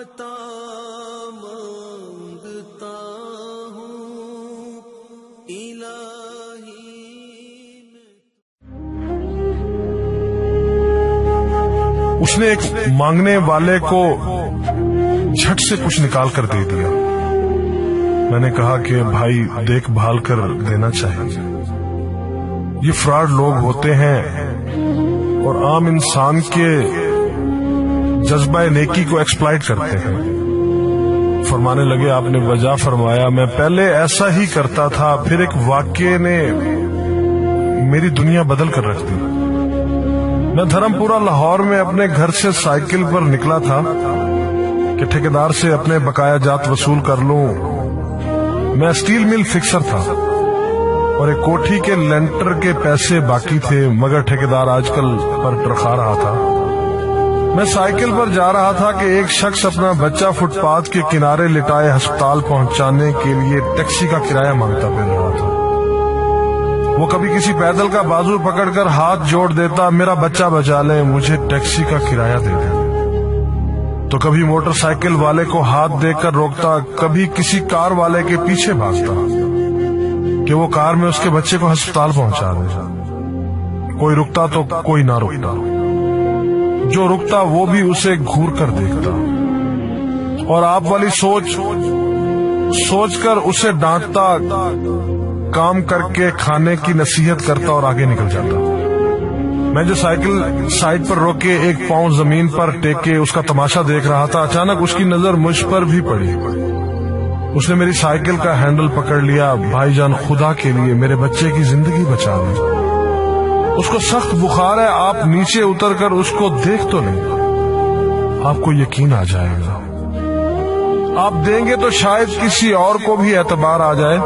عطا مانگتا ہوں الہی اس نے ایک مانگنے والے کو جھٹ سے کچھ نکال کر دے دیا. میں نے کہا کہ بھائی دیکھ بھال کر دینا چاہیے. یہ فراڈ لوگ ہوتے ہیں اور عام انسان کے جذبہ نیکی کو ایکسپلائٹ کرتے ہیں. فرمانے لگے آپ نے وجہ فرمایا میں پہلے ایسا ہی کرتا تھا، پھر ایک واقعے نے میری دنیا بدل کر رکھ دی. میں دھرم پورہ لاہور میں اپنے گھر سے سائیکل پر نکلا تھا کہ ٹھیکیدار سے اپنے بقایا جات وصول کر لوں. میں اسٹیل مل فکسر تھا اور ایک کوٹھی کے لینٹر کے پیسے باقی تھے، مگر ٹھیکیدار آج کل پر ٹرخا رہا تھا. میں سائیکل پر جا رہا تھا کہ ایک شخص اپنا بچہ فٹ پاتھ کے کنارے لٹائے ہسپتال پہنچانے کے لیے ٹیکسی کا کرایہ مانگتا پھر رہا تھا. وہ کبھی کسی پیدل کا بازو پکڑ کر ہاتھ جوڑ دیتا، میرا بچہ بچا لیں، مجھے ٹیکسی کا کرایہ دے دیں. تو کبھی موٹر سائیکل والے کو ہاتھ دے کر روکتا، کبھی کسی کار والے کے پیچھے بھاگتا کہ وہ کار میں اس کے بچے کو ہسپتال پہنچا دے. کوئی رکتا تو کوئی نہ رکتا، جو رکتا وہ بھی اسے گھور کر دیکھتا اور آپ والی سوچ کر اسے ڈانٹتا، کام کر کے کھانے کی نصیحت کرتا اور آگے نکل جاتا. میں جو سائیکل سائیڈ پر روکے ایک پاؤں زمین پر ٹیکے اس کا تماشا دیکھ رہا تھا، اچانک اس کی نظر مجھ پر بھی پڑی. اس نے میری سائیکل کا ہینڈل پکڑ لیا. بھائی جان خدا کے لیے میرے بچے کی زندگی بچا دیں، اس کو سخت بخار ہے، آپ نیچے اتر کر اس کو دیکھ تو لیں، آپ کو یقین آ جائے گا. آپ دیں گے تو شاید کسی اور کو بھی اعتبار آ جائے.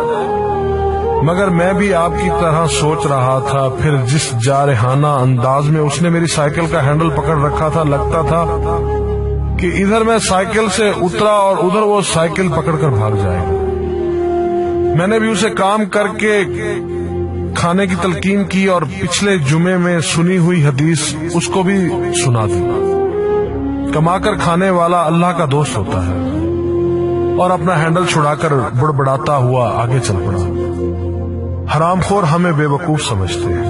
مگر میں بھی آپ کی طرح سوچ رہا تھا. پھر جس جارحانہ انداز میں اس نے میری سائیکل کا ہینڈل پکڑ رکھا تھا، لگتا تھا کہ ادھر میں سائیکل سے اترا اور ادھر وہ سائیکل پکڑ کر بھاگ جائے گا. میں نے بھی اسے کام کر کے کھانے کی تلقین کی اور پچھلے جمعے میں سنی ہوئی حدیث اس کو بھی سنا دی. کما کر کھانے والا اللہ کا دوست ہوتا ہے. اور اپنا ہینڈل چھڑا کر بڑبڑاتا ہوا آگے چل پڑا. حرام خور ہمیں بے وقوف سمجھتے ہیں.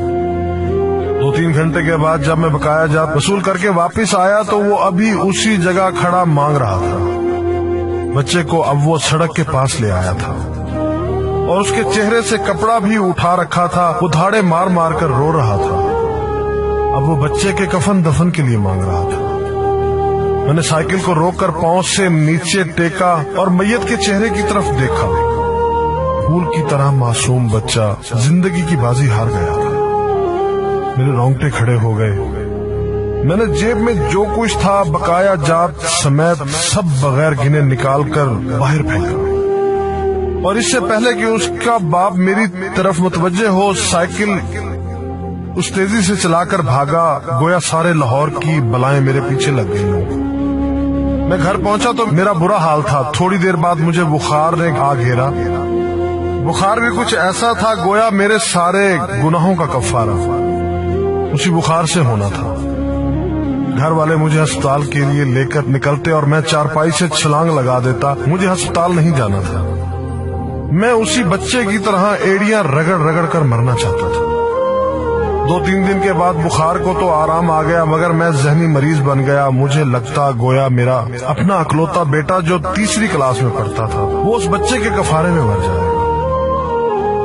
2-3 گھنٹے کے بعد جب میں بقایا جات وصول کر کے واپس آیا تو وہ ابھی اسی جگہ کھڑا مانگ رہا تھا. بچے کو اب وہ سڑک کے پاس لے آیا تھا اور اس کے چہرے سے کپڑا بھی اٹھا رکھا تھا. وہ دھاڑے مار مار کر رو رہا تھا. اب وہ بچے کے کفن دفن کے لیے مانگ رہا تھا. میں نے سائیکل کو روک کر پاؤں سے نیچے ٹیکا اور میت کے چہرے کی طرف دیکھا. پھول کی طرح معصوم بچہ زندگی کی بازی ہار گیا تھا. میرے رونگٹے کھڑے ہو گئے. میں نے جیب میں جو کچھ تھا بقایا جات سمیت سب بغیر گنے نکال کر باہر پھینکا اور اس سے پہلے کہ اس کا باپ میری طرف متوجہ ہو سائیکل اس تیزی سے چلا کر بھاگا گویا سارے لاہور کی بلائیں میرے پیچھے لگ گئی ہوں. میں گھر پہنچا تو میرا برا حال تھا. تھوڑی دیر بعد مجھے بخار نے آ گھیرا. بخار بھی کچھ ایسا تھا گویا میرے سارے گناہوں کا کفارہ اسی بخار سے ہونا تھا. گھر والے مجھے ہسپتال کے لیے لے کر نکلتے اور میں چارپائی سے چھلانگ لگا دیتا. مجھے ہسپتال نہیں جانا تھا. میں اسی بچے کی طرح ایڑیاں رگڑ رگڑ کر مرنا چاہتا تھا. 2-3 دن کے بعد بخار کو تو آرام آ گیا مگر میں ذہنی مریض بن گیا. مجھے لگتا گویا میرا اپنا اکلوتا بیٹا جو 3ری کلاس میں پڑھتا تھا وہ اس بچے کے کفارے میں مر جائے.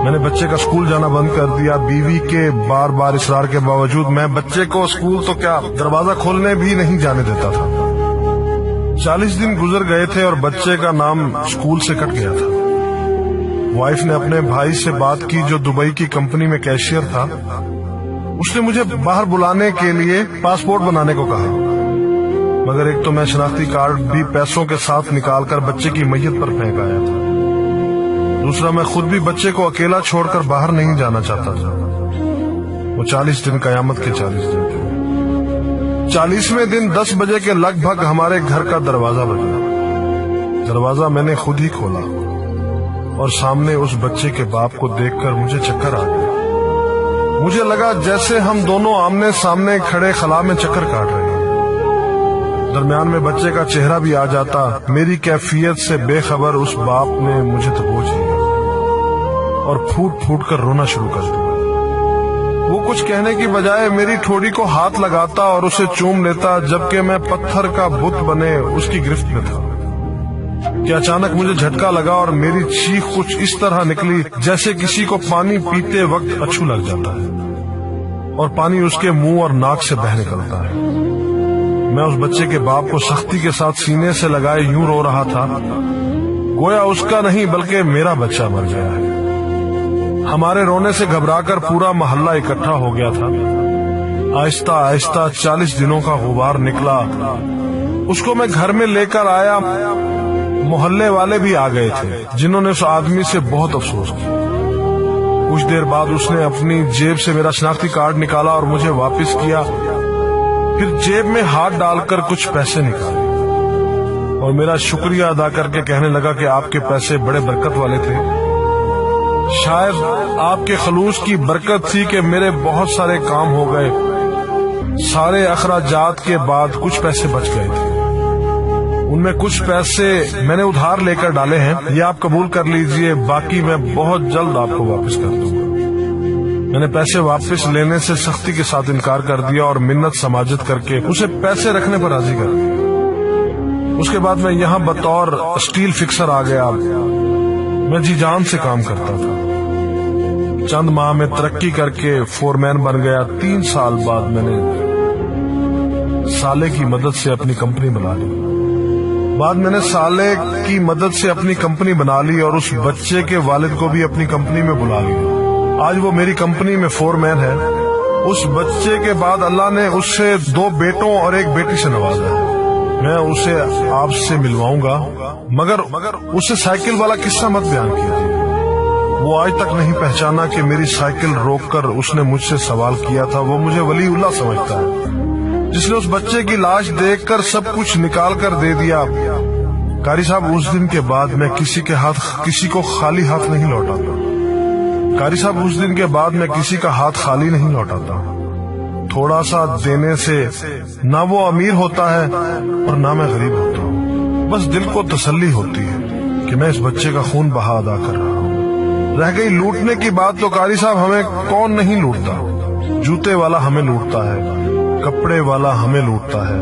میں نے بچے کا اسکول جانا بند کر دیا. بیوی کے بار بار اصرار کے باوجود میں بچے کو اسکول تو کیا دروازہ کھولنے بھی نہیں جانے دیتا تھا. 40 دن گزر گئے تھے اور بچے کا نام اسکول سے کٹ گیا تھا. وائف نے اپنے بھائی سے بات کی جو دبئی کی کمپنی میں کیشیئر تھا. اس نے مجھے باہر بلانے کے لیے پاسپورٹ بنانے کو کہا مگر ایک تو میں شناختی کارڈ بھی پیسوں کے ساتھ نکال کر بچے کی میت پر پھینک آیا تھا. دوسرا میں خود بھی بچے کو اکیلا چھوڑ کر باہر نہیں جانا چاہتا تھا. وہ 40 دن قیامت کے 40 دن تھے. 40ویں دن 10 بجے کے لگ بھگ ہمارے گھر کا دروازہ بجا. دروازہ میں نے خود ہی کھولا اور سامنے اس بچے کے باپ کو دیکھ کر مجھے چکر آ گیا. مجھے لگا جیسے ہم دونوں آمنے سامنے کھڑے خلا میں چکر کاٹ رہے ہیں. درمیان میں بچے کا چہرہ بھی آ جاتا، میری کیفیت سے بے خبر اس باپ نے مجھے دبوچ لیا اور پھوٹ پھوٹ کر رونا شروع کر دیا۔ وہ کچھ کہنے کی بجائے میری ٹھوڑی کو ہاتھ لگاتا اور اسے چوم لیتا، جبکہ میں پتھر کا بت بنے اس کی گرفت میں تھا کہ اچانک مجھے جھٹکا لگا اور میری چیخ کچھ اس طرح نکلی جیسے کسی کو پانی پیتے وقت اچھو لگ جاتا ہے اور پانی اس کے منہ اور ناک سے بہہ نکلتا ہے۔ میں اس بچے کے باپ کو سختی کے ساتھ سینے سے لگائے یوں رو رہا تھا گویا اس کا نہیں بلکہ میرا بچہ مر گیا ہے۔ ہمارے رونے سے گھبرا کر پورا محلہ اکٹھا ہو گیا تھا۔ آہستہ آہستہ 40 دنوں کا غبار نکلا، اس کو میں گھر میں لے کر آیا۔ محلے والے بھی آ گئے تھے جنہوں نے اس آدمی سے بہت افسوس کیا۔ کچھ دیر بعد اس نے اپنی جیب سے میرا شناختی کارڈ نکالا اور مجھے واپس کیا، پھر جیب میں ہاتھ ڈال کر کچھ پیسے نکالے اور میرا شکریہ ادا کر کے کہنے لگا کہ آپ کے پیسے بڑے برکت والے تھے، شاید آپ کے خلوص کی برکت تھی کہ میرے بہت سارے کام ہو گئے۔ سارے اخراجات کے بعد کچھ پیسے بچ گئے تھے، ان میں کچھ پیسے میں نے ادھار لے کر ڈالے ہیں، یہ آپ قبول کر لیجئے، باقی میں بہت جلد آپ کو واپس کر دوں گا۔ میں نے پیسے واپس لینے سے سختی کے ساتھ انکار کر دیا اور منت سماجت کر کے اسے پیسے رکھنے پر راضی کر دیا۔ اس کے بعد میں یہاں بطور اسٹیل فکسر آ گیا۔ میں جی جان سے کام کرتا تھا، چند ماہ میں ترقی کر کے فورمین بن گیا۔ 3 سال بعد میں نے سالے کی مدد سے اپنی کمپنی بنا لی۔ اور اس بچے کے والد کو بھی اپنی کمپنی میں بلا لیا۔ آج وہ میری کمپنی میں فورمین ہے۔ اس بچے کے بعد اللہ نے اس سے 2 بیٹوں اور 1 بیٹی سے نوازا ہے۔ میں اسے آپ سے ملواؤں گا، مگر اسے سائیکل والا قصہ مت بیان کیجیے۔ وہ آج تک نہیں پہچانا کہ میری سائیکل روک کر اس نے مجھ سے سوال کیا تھا۔ وہ مجھے ولی اللہ سمجھتا ہے جس نے اس بچے کی لاش دیکھ کر سب کچھ نکال کر دے دیا۔ قاری صاحب، اس دن کے بعد میں کسی کو خالی ہاتھ نہیں لوٹاتا۔ قاری صاحب، اس دن کے بعد میں کسی کا ہاتھ خالی نہیں لوٹاتا۔ تھوڑا سا دینے سے نہ وہ امیر ہوتا ہے اور نہ میں غریب ہوتا ہوں۔ بس دل کو تسلی ہوتی ہے کہ میں اس بچے کا خون بہا ادا کر رہا ہوں۔ رہ گئی لوٹنے کی بات، تو قاری صاحب ہمیں کون نہیں لوٹتا؟ جوتے والا ہمیں لوٹتا ہے، کپڑے والا ہمیں لوٹتا ہے،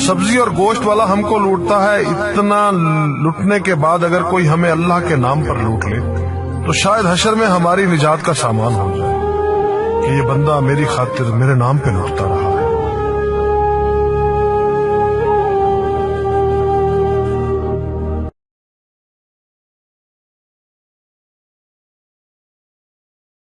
سبزی اور گوشت والا ہم کو لوٹتا ہے۔ اتنا لوٹنے کے بعد اگر کوئی ہمیں اللہ کے نام پر لوٹ لے تو شاید حشر میں ہماری نجات کا سامان ہو جائے کہ یہ بندہ میری خاطر میرے نام پہ لوٹتا رہا ہے۔